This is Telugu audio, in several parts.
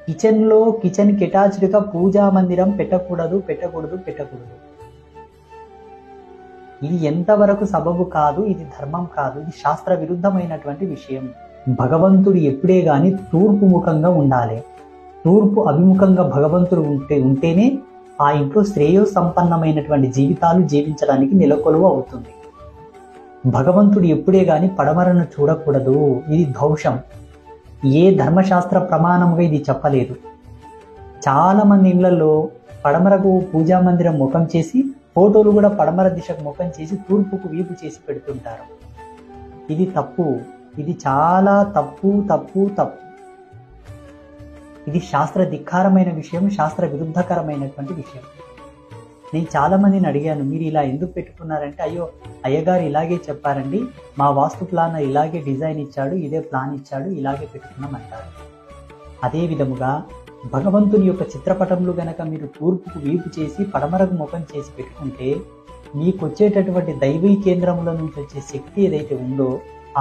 కిచెన్ కి అటాచ్డ్ గా పూజా మందిరం పెట్టకూడదు పెట్టకూడదు పెట్టకూడదు. ఇది ఎంతవరకు సబబు కాదు, ఇది ధర్మం కాదు, ఇది శాస్త్ర విరుద్ధమైనటువంటి విషయం. భగవంతుడు ఎప్పుడే గాని తూర్పు ముఖంగా ఉండాలి. తూర్పు అభిముఖంగా భగవంతుడు ఉంటేనే ఆ ఇంట్లో శ్రేయో సంపన్నమైనటువంటి జీవితాలు జీవించడానికి నెలకొలువ అవుతుంది. భగవంతుడు ఎప్పుడే గాని పడమరను చూడకూడదు, ఇది దోషం. ఏ ధర్మశాస్త్ర ప్రమాణముగా ఇది చెప్పలేదు. చాలా మంది ఇళ్లలో పడమరకు పూజా మందిరం ముఖం చేసి, ఫోటోలు కూడా పడమర దిశకు ముఖం చేసి తూర్పుకు వీపు చేసి పెడుతుంటారు. ఇది తప్పు, ఇది చాలా తప్పు తప్పు తప్పు. ఇది శాస్త్ర ధిక్కారమైన విషయం, శాస్త్ర విరుద్ధకరమైనటువంటి విషయం. నేను చాలా మందిని అడిగాను, మీరు ఇలా ఎందుకు పెట్టుకున్నారంటే, అయ్యో అయ్యగారు ఇలాగే చెప్పారండి, మా వాస్తు ప్లాన్ ఇలాగే డిజైన్ ఇచ్చాడు, ఇదే ప్లాన్ ఇచ్చాడు, ఇలాగే పెట్టుకున్నామంటారు. అదే విధముగా భగవంతుని యొక్క చిత్రపటంలో గనక మీరు తూర్పుకు వీపు చేసి పడమరకు ముఖం చేసి పెట్టుకుంటే, మీకు వచ్చేటటువంటి దైవీ కేంద్రముల నుంచి వచ్చే శక్తి ఏదైతే ఉందో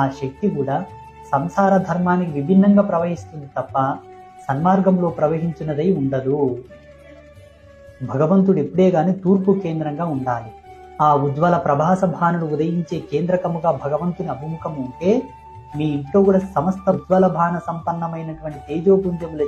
ఆ శక్తి కూడా సంసార ధర్మానికి విభిన్నంగా ప్రవహిస్తుంది తప్ప సన్మార్గంలో ప్రవహించినదై ఉండదు. భగవంతుడు ఎప్పుడే గాని తూర్పు కేంద్రంగా ఉండాలి. ఆ ఉజ్వల ప్రభాస భానుడు ఉదయించే కేంద్రకముగా భగవంతుని అభిముఖం ఉంటే మీ ఇంట్లో కూడా సమస్త ఉజ్వల భాన సంపన్నమైనటువంటి తేజోపుంజముల